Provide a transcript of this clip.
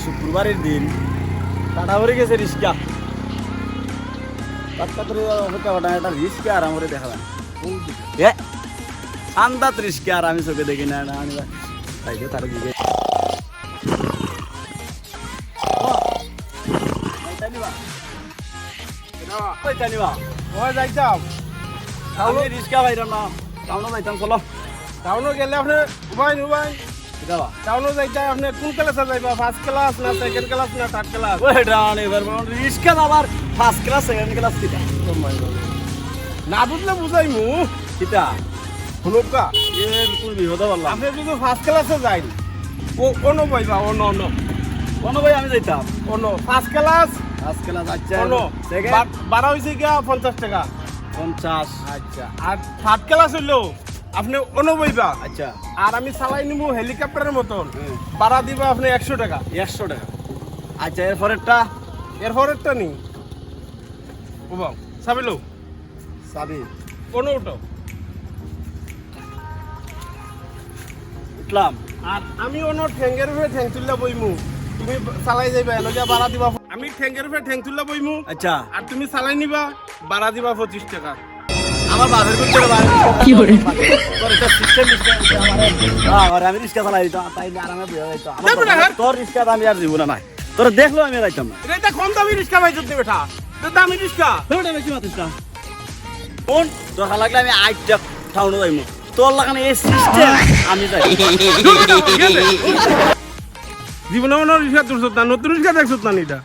শুক্রবারের দিন টাটা ভরে গেছে রিক্সা অপেক্ষা কটা একটা রিক্সা আর আমার দেখা যায় আন্দাত রিক্সা আর আমি চোখে দেখি না আমি তাই তার দিকে রিক্সা পাইলাম না টাউনও যাইতাম চলো টাউনও গেলে আপনি উবাই টাউনও যাইতে আপনি কোন ক্লাসে যাইবা ফার্স্ট ক্লাস না সেকেন্ড ক্লাস না থার্ড ক্লাস রিক্সা আবার ফার্স্ট ক্লাস সেকেন্ড ক্লাস কিটা না বুঝলে বুঝাইমু কিটা হলুকা এর কোন বিপদ বললাম আপনি যদি ফার্স্ট ক্লাসে যাই ও অন্য পাইবা অন্য কোনো ভাই আমি যাইতাম অন্য ফার্স্ট ক্লাস ফার্স্ট ক্লাস আচ্ছা অন্য সেকেন্ড বাড়া হয়েছে গিয়া 50 টাকা 50 আচ্ছা আর থার্ড ক্লাস হইলো আপনি অন্য পাইবা আচ্ছা আর আমি চালাই নিবো হেলিকপ্টারের মতন ভাড়া দিবা আপনি 100 টাকা 100 টাকা আচ্ছা এরপরেরটা এরপরেরটা নি ওবা সাবিলো চাবি কোনো উঠো উঠলাম আর আমি অন্য ঠ্যাঙ্গের উপরে ঠ্যাং তুললা বইমু তুমি চালাই যাইবা এলগা ভাড়া দিবা আমি ঠ্যাঙ্গের উপরে ঠ্যাং তুললা বইমু আচ্ছা আর তুমি চালাই নিবা ভাড়া দিবা 25 টাকা আমার বাপের করতে কি করে তোর একটা সিস্টেম আমার আমি রিক্সা চালাই দিতাম তাই আরামে বের হইতো তোর রিক্সা আমি আর দিব না নাই তোর দেখলো আমি যাইতাম না এটা কম দামি রিক্সা ভাই যদি বেটা তো দামি রিক্সা তোরটা বেশি মাতিস না কোন তোর লাগলে আমি আইটা টাউনে যাইমু তোর লাগানে এই সিস্টেম আমি যাই জীবনে রিক্সা তুলছত না নতুন রিক্সা দেখছত না এটা